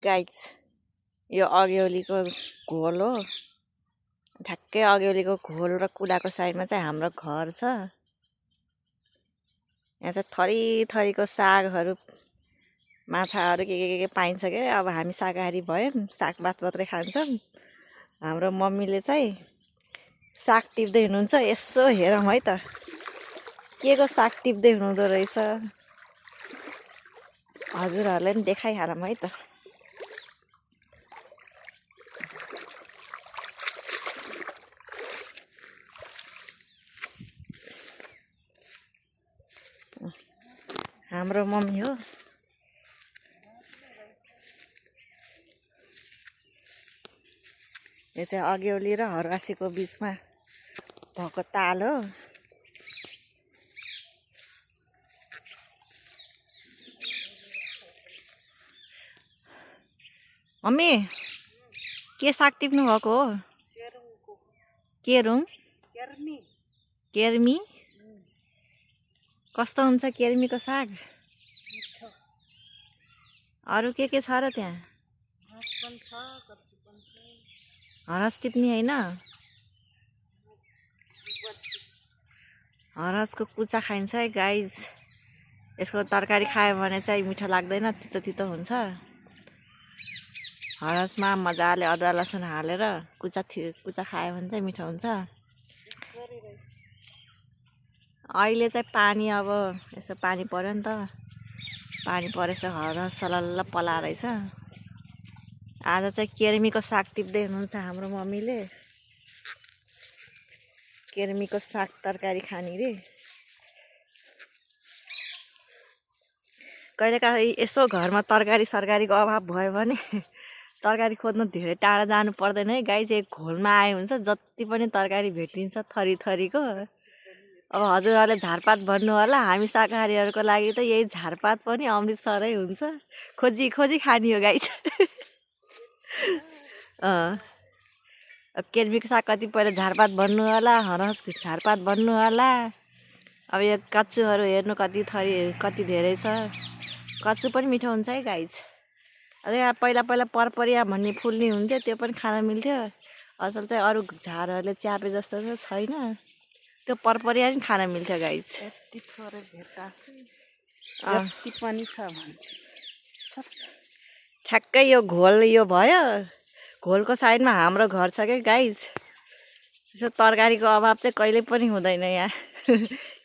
Guys यो अघिउलीको घोल हो। ठ्याक्कै अघिउलीको घोल र कुडाको साइडमा चाहिँ हाम्रो घर छ। यहाँ चाहिँ थरी थरीको सागहरू माछाहरू के पाइन्छ के। अब हामी शाकाहारी भयौँ, सागभात मात्रै खान्छौँ। हाम्रो मम्मीले चाहिँ साग टिप्दै हुनुहुन्छ। यसो हेरौँ है त के को साग टिप्दै हुनुहुँदो रहेछ। हजुरहरूलाई पनि देखाइहालौँ है त। हाम्रो मम्मी हो। यो चाहिँ अघिउली र हर्वासीको बिचमा भएको ताल हो। मम्मी के साग टिप्नु भएको हो? केरुङ केर्मी। कस्तो हुन्छ केर्मीको साग? अरू के छ र त्यहाँ? हरस टिप्ने होइन? हरसको कुचा खाइन्छ है गाइज। यसको तरकारी खायो भने चाहिँ मिठो लाग्दैन, तितो तितो हुन्छ। हरसमा मजाले अदुवा लसुन हालेर कुचा खायो भने चाहिँ मिठो हुन्छ। अहिले चाहिँ पानी, अब यसो पानी पर्यो नि त। पानी परेछ, हरस सलल्ल पला रहेछ। आज चाहिँ केर्मीको साग टिप्दै हुनुहुन्छ हाम्रो मम्मीले। केर्मीको साग तरकारी खाने रे। कहिलेकाहीँ यसो घरमा तरकारी सरकारीको अभाव भयो भने तरकारी खोज्न धेरै टाढा जानु पर्दैन है गाई। चाहिँ घोलमा आयो हुन्छ, जति पनि तरकारी भेटिन्छ थरी थरीको। अब हजुरहरूले झारपात भन्नु होला, हामी शाकाहारीहरूको लागि त यही झारपात पनि अमृतसरै हुन्छ। खोजी खोजी खाने हो गाई। अब केर्मीको साग कतिपयले झारपात भन्नु होला, हरसको झारपात भन्नु होला। अब यो कच्चुहरू हेर्नु कति धेरै छ। कच्चु पनि मिठो हुन्छ है गाइज। अरे यहाँ पहिला परपरिया भन्ने फुल्ने हुन्थ्यो, त्यो पनि खान मिल्थ्यो। असल चाहिँ अरू झारहरूले च्यापे जस्तो चाहिँ छैन। त्यो परपरिया पनि खान मिल्थ्यो गाइज। यति थोरै भेट्टा जति पनि छ भन्छ। ठ्याक्कै यो घोल यो भयो। घोलको साइडमा हाम्रो घर छ क्या गाइज। यसो तरकारीको अभाव चाहिँ कहिले पनि हुँदैन यहाँ।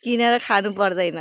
किनेर खानु पर्दैन।